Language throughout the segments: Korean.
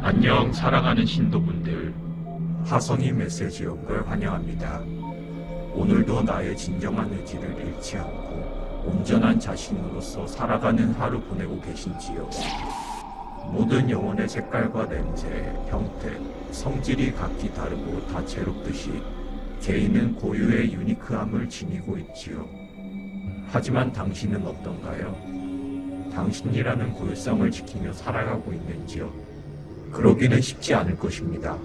안녕 사랑하는 신도분들. 화성이 메시지 온 걸 환영합니다. 오늘도 나의 진정한 의지를 잃지 않고 온전한 자신으로서 살아가는 하루 보내고 계신지요? 모든 영혼의 색깔과 냄새, 형태, 성질이 각기 다르고 다채롭듯이 개인은 고유의 유니크함을 지니고 있지요. 하지만 당신은 어떤가요? 당신이라는 고유성을 지키며 살아가고 있는지요? 그러기는 쉽지 않을 것입니다.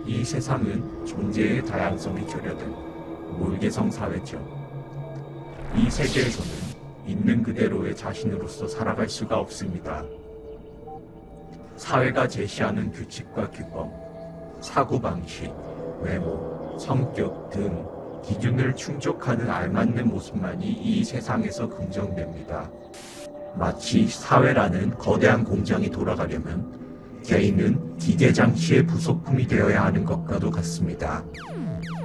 이 세상은 존재의 다양성이 결여된 몰개성 사회죠. 이 세계에서는 있는 그대로의 자신으로서 살아갈 수가 없습니다. 사회가 제시하는 규칙과 규범, 사고방식, 외모, 성격 등 기준을 충족하는 알맞는 모습만이 이 세상에서 긍정됩니다. 마치 사회라는 거대한 공장이 돌아가려면 개인은 기계장치의 부속품이 되어야 하는 것과도 같습니다.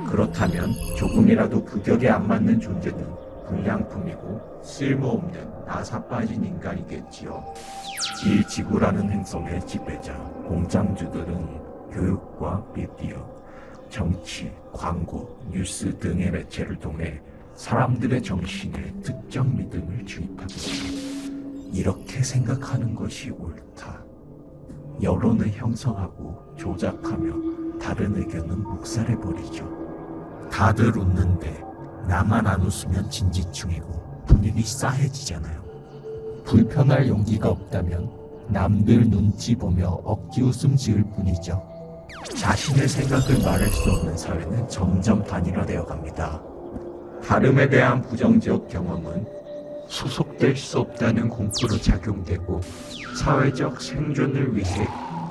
그렇다면 조금이라도 규격에 안 맞는 존재는 불량품이고 쓸모없는 나사 빠진 인간이겠지요. 이 지구라는 행성의 지배자, 공장주들은 교육과 미디어, 정치, 광고, 뉴스 등의 매체를 통해 사람들의 정신에 특정 믿음을 주입합니다. 이렇게 생각하는 것이 옳다. 여론을 형성하고 조작하며 다른 의견은 묵살해버리죠. 다들 웃는데 나만 안 웃으면 진지충이고 분위기 싸해지잖아요. 불편할 용기가 없다면 남들 눈치 보며 억지 웃음 지을 뿐이죠. 자신의 생각을 말할 수 없는 사회는 점점 단일화되어 갑니다. 다름에 대한 부정적 경험은 소속될 수 없다는 공포로 작용되고 사회적 생존을 위해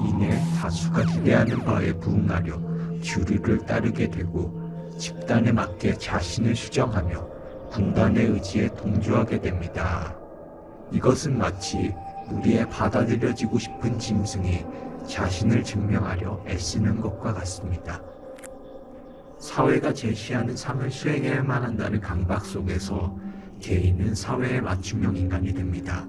이내 다수가 기대하는 바에 부응하려 주류를 따르게 되고 집단에 맞게 자신을 수정하며 분단의 의지에 동조하게 됩니다. 이것은 마치 무리에 받아들여지고 싶은 짐승이 자신을 증명하려 애쓰는 것과 같습니다. 사회가 제시하는 삶을 수행해야만 한다는 강박 속에서 개인은 사회의 맞춤형 인간이 됩니다.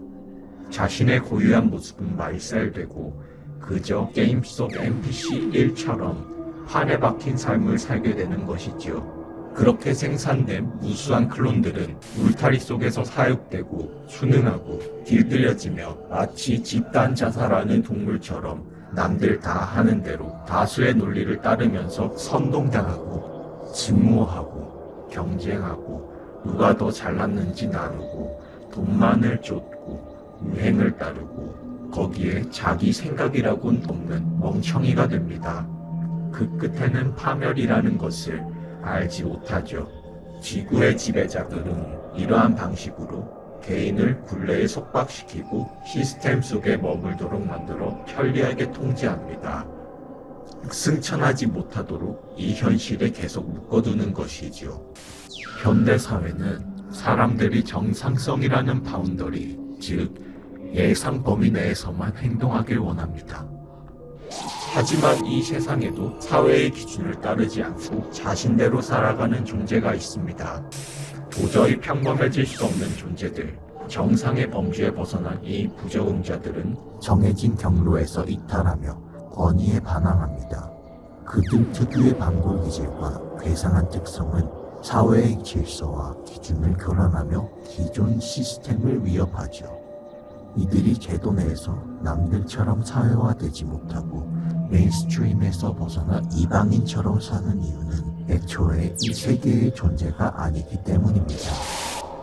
자신의 고유한 모습은 말살되고 그저 게임 속 NPC 1처럼 판에 박힌 삶을 살게 되는 것이지요. 그렇게 생산된 무수한 클론들은 울타리 속에서 사육되고 순응하고 길들여지며 마치 집단 자살하는 동물처럼 남들 다 하는 대로 다수의 논리를 따르면서 선동당하고 증오하고 경쟁하고 누가 더 잘났는지 나누고 돈만을 쫓고 유행을 따르고 거기에 자기 생각이라고는 없는 멍청이가 됩니다. 그 끝에는 파멸이라는 것을 알지 못하죠. 지구의 지배자들은 이러한 방식으로 개인을 굴레에 속박시키고 시스템 속에 머물도록 만들어 편리하게 통제합니다. 승천하지 못하도록 이 현실에 계속 묶어두는 것이지요. 현대사회는 사람들이 정상성이라는 바운더리, 즉 예상 범위 내에서만 행동하길 원합니다. 하지만 이 세상에도 사회의 기준을 따르지 않고 자신대로 살아가는 존재가 있습니다. 도저히 평범해질 수 없는 존재들, 정상의 범주에 벗어난 이 부적응자들은 정해진 경로에서 이탈하며 권위에 반항합니다. 그들 특유의 반골 기질과 괴상한 특성은 사회의 질서와 기준을 교란하며 기존 시스템을 위협하죠. 이들이 제도 내에서 남들처럼 사회화되지 못하고 메인스트림에서 벗어나 이방인처럼 사는 이유는 애초에 이 세계의 존재가 아니기 때문입니다.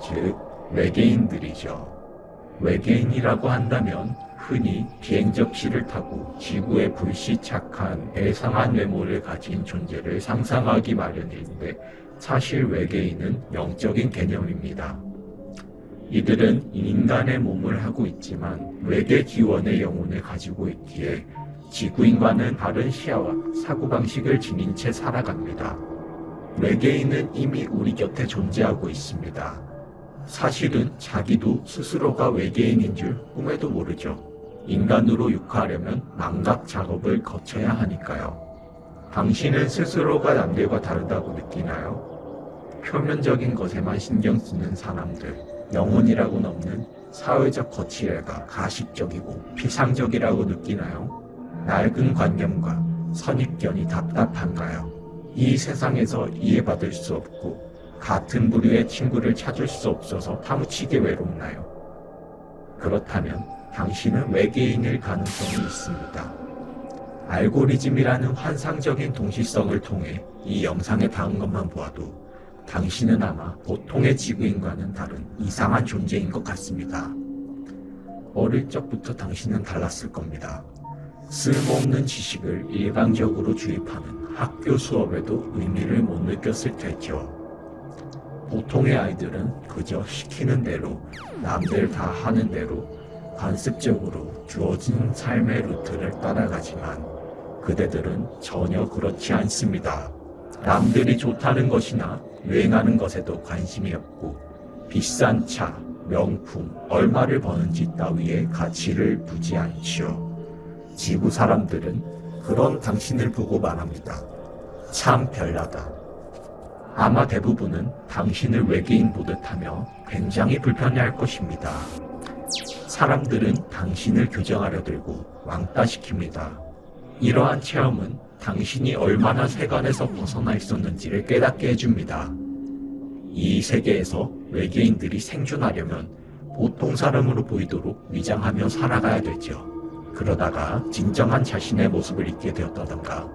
즉, 외계인들이죠. 외계인이라고 한다면 흔히 비행접시를 타고 지구에 불시착한 배상한 외모를 가진 존재를 상상하기 마련인데 사실 외계인은 영적인 개념입니다. 이들은 인간의 몸을 하고 있지만 외계 기원의 영혼을 가지고 있기에 지구인과는 다른 시야와 사고방식을 지닌 채 살아갑니다. 외계인은 이미 우리 곁에 존재하고 있습니다. 사실은 자기도 스스로가 외계인인 줄 꿈에도 모르죠. 인간으로 육화하려면 망각 작업을 거쳐야 하니까요. 당신은 스스로가 남들과 다르다고 느끼나요? 표면적인 것에만 신경 쓰는 사람들, 영혼이라고는 없는 사회적 거칠애가 가식적이고 피상적이라고 느끼나요? 낡은 관념과 선입견이 답답한가요? 이 세상에서 이해받을 수 없고 같은 부류의 친구를 찾을 수 없어서 파무치게 외롭나요? 그렇다면 당신은 외계인일 가능성이 있습니다. 알고리즘이라는 환상적인 동시성을 통해 이 영상에 닿은 것만 보아도 당신은 아마 보통의 지구인과는 다른 이상한 존재인 것 같습니다. 어릴 적부터 당신은 달랐을 겁니다. 쓸모없는 지식을 일방적으로 주입하는 학교 수업에도 의미를 못 느꼈을 테죠. 보통의 아이들은 그저 시키는 대로, 남들 다 하는 대로 관습적으로 주어진 삶의 루트를 따라가지만 그대들은 전혀 그렇지 않습니다. 남들이 좋다는 것이나 유행하는 것에도 관심이 없고 비싼 차, 명품, 얼마를 버는지 따위에 가치를 두지 않지요. 지구 사람들은 그런 당신을 보고 말합니다. 참 별나다. 아마 대부분은 당신을 외계인 보듯 하며 굉장히 불편해할 것입니다. 사람들은 당신을 교정하려 들고 왕따시킵니다. 이러한 체험은 당신이 얼마나 세간에서 벗어나 있었는지를 깨닫게 해줍니다. 이 세계에서 외계인들이 생존하려면 보통 사람으로 보이도록 위장하며 살아가야 되죠. 그러다가 진정한 자신의 모습을 잊게 되었다던가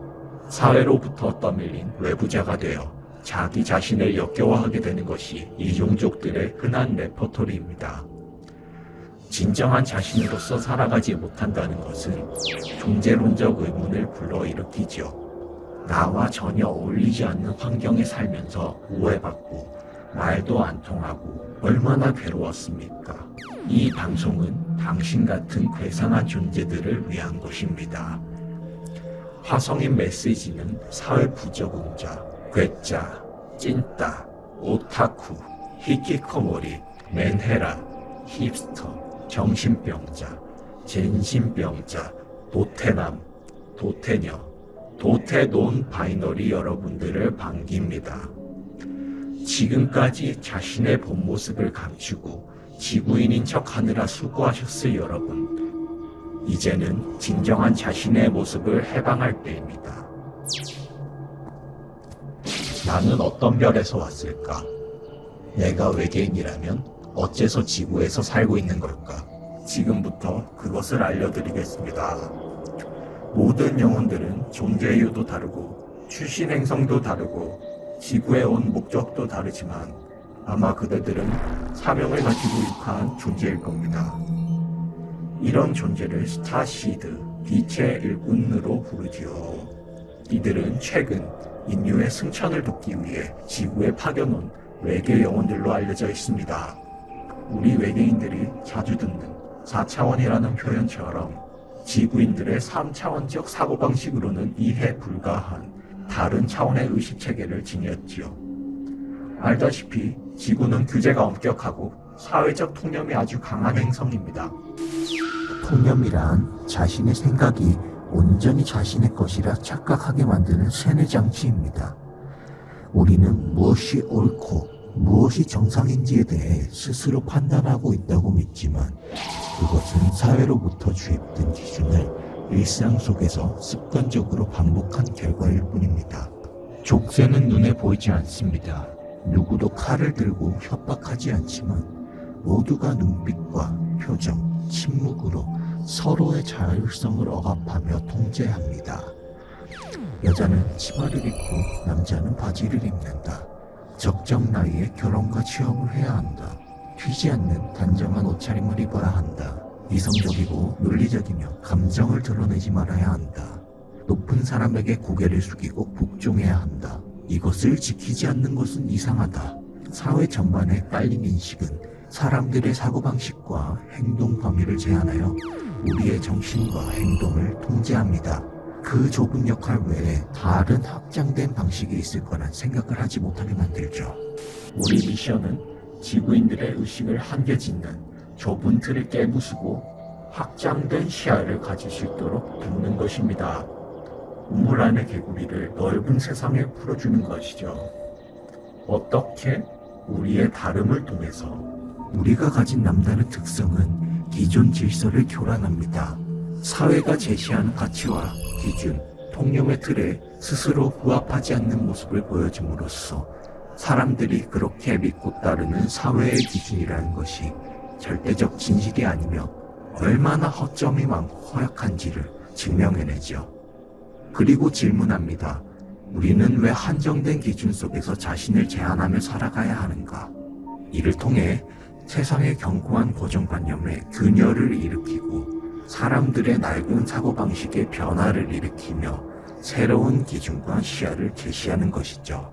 사회로부터 떠밀린 외부자가 되어 자기 자신을 역겨워하게 되는 것이 이 종족들의 흔한 레퍼토리입니다. 진정한 자신으로서 살아가지 못한다는 것은 존재론적 의문을 불러일으키죠. 나와 전혀 어울리지 않는 환경에 살면서 오해받고 말도 안 통하고 얼마나 괴로웠습니까? 이 방송은 당신 같은 괴상한 존재들을 위한 것입니다. 화성인 메시지는 사회 부적응자, 괴짜, 찐따, 오타쿠, 히키코모리, 맨헤라, 힙스터, 정신병자, 젠신병자, 도태남, 도태녀, 도태논 바이너리 여러분들을 반깁니다. 지금까지 자신의 본 모습을 감추고 지구인인 척 하느라 수고하셨을 여러분, 이제는 진정한 자신의 모습을 해방할 때입니다. 나는 어떤 별에서 왔을까? 내가 외계인이라면 어째서 지구에서 살고 있는 걸까? 지금부터 그것을 알려드리겠습니다. 모든 영혼들은 존재 이유도 다르고 출신 행성도 다르고 지구에 온 목적도 다르지만 아마 그대들은 사명을 가지고 육한 존재일 겁니다. 이런 존재를 스타시드, 빛의 일꾼으로 부르지요. 이들은 최근 인류의 승천을 돕기 위해 지구에 파견온 외계 영혼들로 알려져 있습니다. 우리 외계인들이 자주 듣는 4차원이라는 표현처럼 지구인들의 3차원적 사고방식으로는 이해 불가한 다른 차원의 의식체계를 지녔지요. 알다시피 지구는 규제가 엄격하고 사회적 통념이 아주 강한 행성입니다. 통념이란 자신의 생각이 온전히 자신의 것이라 착각하게 만드는 세뇌 장치입니다. 우리는 무엇이 옳고 무엇이 정상인지에 대해 스스로 판단하고 있다고 믿지만 그것은 사회로부터 주입된 기준을 일상 속에서 습관적으로 반복한 결과일 뿐입니다. 족쇄는 눈에 보이지 않습니다. 누구도 칼을 들고 협박하지 않지만 모두가 눈빛과 표정, 침묵으로 서로의 자율성을 억압하며 통제합니다. 여자는 치마를 입고 남자는 바지를 입는다. 적정 나이에 결혼과 취업을 해야 한다. 튀지 않는 단정한 옷차림을 입어야 한다. 이성적이고 논리적이며 감정을 드러내지 말아야 한다. 높은 사람에게 고개를 숙이고 복종해야 한다. 이것을 지키지 않는 것은 이상하다. 사회 전반에 깔린 인식은 사람들의 사고방식과 행동 범위를 제한하여 우리의 정신과 행동을 통제합니다. 그 좁은 역할 외에 다른 확장된 방식이 있을 거란 생각을 하지 못하게 만들죠. 우리 미션은 지구인들의 의식을 한계 짓는 좁은 틀을 깨부수고 확장된 시야를 가질 수 있도록 돕는 것입니다. 우물 안의 개구리를 넓은 세상에 풀어주는 것이죠. 어떻게? 우리의 다름을 통해서 우리가 가진 남다른 특성은 기존 질서를 교란합니다. 사회가 제시하는 가치와 기준, 통념의 틀에 스스로 부합하지 않는 모습을 보여줌으로써 사람들이 그렇게 믿고 따르는 사회의 기준이라는 것이 절대적 진실이 아니며 얼마나 허점이 많고 허약한지를 증명해내죠. 그리고 질문합니다. 우리는 왜 한정된 기준 속에서 자신을 제한하며 살아가야 하는가? 이를 통해 세상의 견고한 고정관념에 균열을 일으키고 사람들의 낡은 사고방식의 변화를 일으키며 새로운 기준과 시야를 제시하는 것이죠.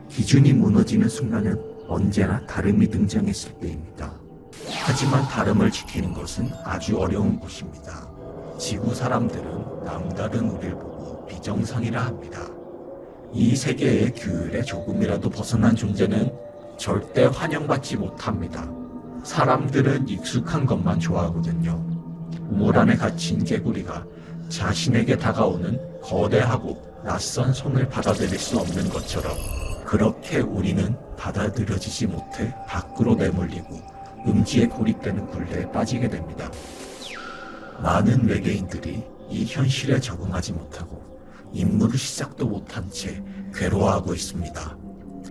기준이 무너지는 순간은 언제나 다름이 등장했을 때입니다. 하지만 다름을 지키는 것은 아주 어려운 것입니다. 지구 사람들은 남다른 우리를 보고 비정상이라 합니다. 이 세계의 규율에 조금이라도 벗어난 존재는 절대 환영받지 못합니다. 사람들은 익숙한 것만 좋아하거든요. 우물 안에 갇힌 개구리가 자신에게 다가오는 거대하고 낯선 손을 받아들일 수 없는 것처럼 그렇게 우리는 받아들여지지 못해 밖으로 내몰리고 음지에 고립되는 굴레에 빠지게 됩니다. 많은 외계인들이 이 현실에 적응하지 못하고 임무를 시작도 못한 채 괴로워하고 있습니다.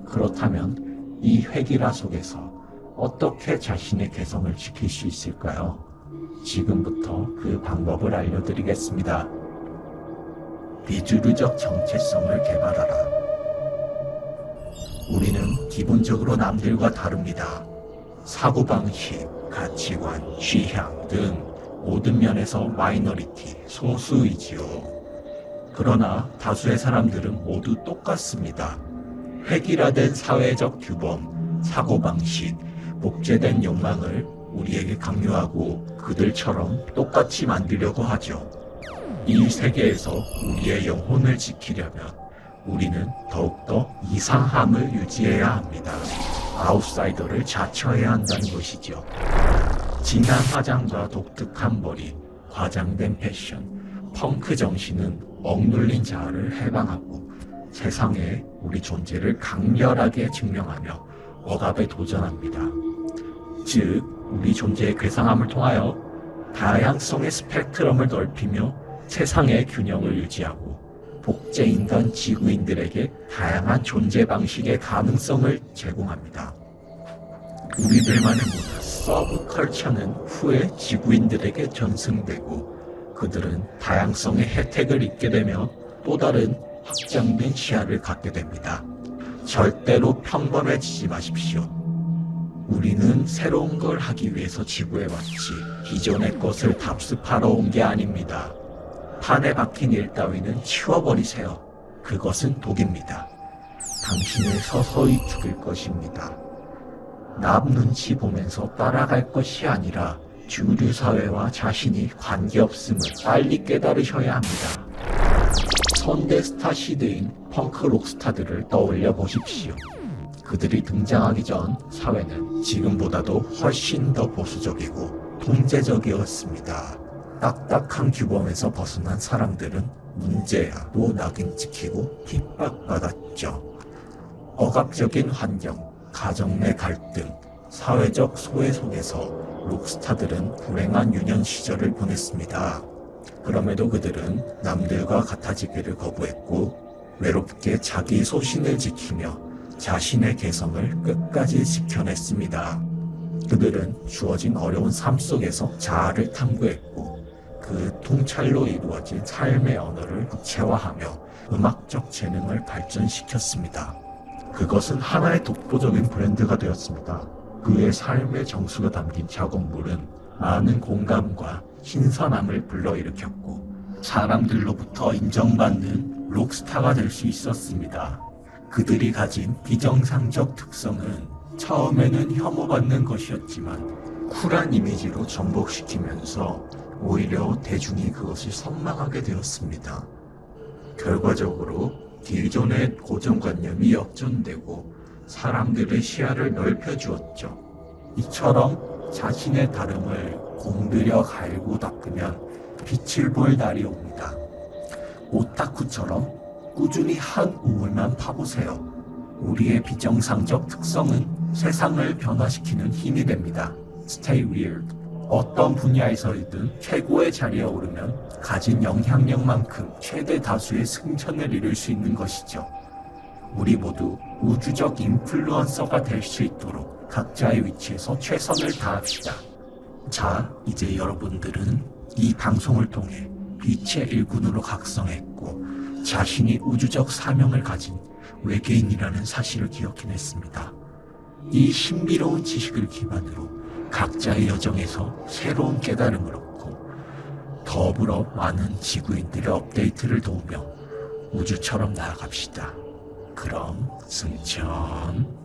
그렇다면 이 회기라 속에서 어떻게 자신의 개성을 지킬 수 있을까요? 지금부터 그 방법을 알려드리겠습니다. 비주류적 정체성을 개발하라. 우리는 기본적으로 남들과 다릅니다. 사고방식, 가치관, 취향 등 모든 면에서 마이너리티, 소수이지요. 그러나 다수의 사람들은 모두 똑같습니다. 획일화된 사회적 규범, 사고방식, 복제된 욕망을 우리에게 강요하고 그들처럼 똑같이 만들려고 하죠. 이 세계에서 우리의 영혼을 지키려면 우리는 더욱더 이상함을 유지해야 합니다. 아웃사이더를 자처해야 한다는 것이죠. 진한 화장과 독특한 머리, 과장된 패션, 펑크 정신은 억눌린 자아를 해방하고 세상에 우리 존재를 강렬하게 증명하며 억압에 도전합니다. 즉, 우리 존재의 괴상함을 통하여 다양성의 스펙트럼을 넓히며 세상의 균형을 유지하고 복제인간 지구인들에게 다양한 존재 방식의 가능성을 제공합니다. 우리들만의 문화, 서브컬처는 후에 지구인들에게 전승되고 그들은 다양성의 혜택을 입게 되며 또 다른 확장된 시야를 갖게 됩니다. 절대로 평범해지지 마십시오. 우리는 새로운 걸 하기 위해서 지구에 왔지 기존의 것을 답습하러 온 게 아닙니다. 판에 박힌 일 따위는 치워버리세요. 그것은 독입니다. 당신을 서서히 죽일 것입니다. 남 눈치 보면서 따라갈 것이 아니라 주류 사회와 자신이 관계없음을 빨리 깨달으셔야 합니다. 선대 스타 시대인 펑크 록스타들을 떠올려 보십시오. 그들이 등장하기 전 사회는 지금보다도 훨씬 더 보수적이고 통제적이었습니다. 딱딱한 규범에서 벗어난 사람들은 문제야도 낙인 찍히고 핍박받았죠. 억압적인 환경, 가정 내 갈등, 사회적 소외 속에서 록스타들은 불행한 유년 시절을 보냈습니다. 그럼에도 그들은 남들과 같아지기를 거부했고 외롭게 자기 소신을 지키며 자신의 개성을 끝까지 지켜냈습니다. 그들은 주어진 어려운 삶 속에서 자아를 탐구했고 그 통찰로 이루어진 삶의 언어를 구체화하며 음악적 재능을 발전시켰습니다. 그것은 하나의 독보적인 브랜드가 되었습니다. 그의 삶의 정수가 담긴 작업물은 많은 공감과 신선함을 불러일으켰고 사람들로부터 인정받는 록스타가 될 수 있었습니다. 그들이 가진 비정상적 특성은 처음에는 혐오받는 것이었지만 쿨한 이미지로 전복시키면서 오히려 대중이 그것을 선망하게 되었습니다. 결과적으로 기존의 고정관념이 역전되고 사람들의 시야를 넓혀주었죠. 이처럼 자신의 다름을 공들여 갈고 닦으면 빛을 볼 날이 옵니다. 오타쿠처럼 꾸준히 한 우물만 파보세요. 우리의 비정상적 특성은 세상을 변화시키는 힘이 됩니다. Stay weird. 어떤 분야에서이든 최고의 자리에 오르면 가진 영향력만큼 최대 다수의 승천을 이룰 수 있는 것이죠. 우리 모두 우주적 인플루언서가 될 수 있도록 각자의 위치에서 최선을 다합시다. 자, 이제 여러분들은 이 방송을 통해 빛의 일꾼으로 각성했고 자신이 우주적 사명을 가진 외계인이라는 사실을 기억해냈습니다. 이 신비로운 지식을 기반으로 각자의 여정에서 새로운 깨달음을 얻고 더불어 많은 지구인들의 업데이트를 도우며 우주처럼 나아갑시다. 그럼 승천.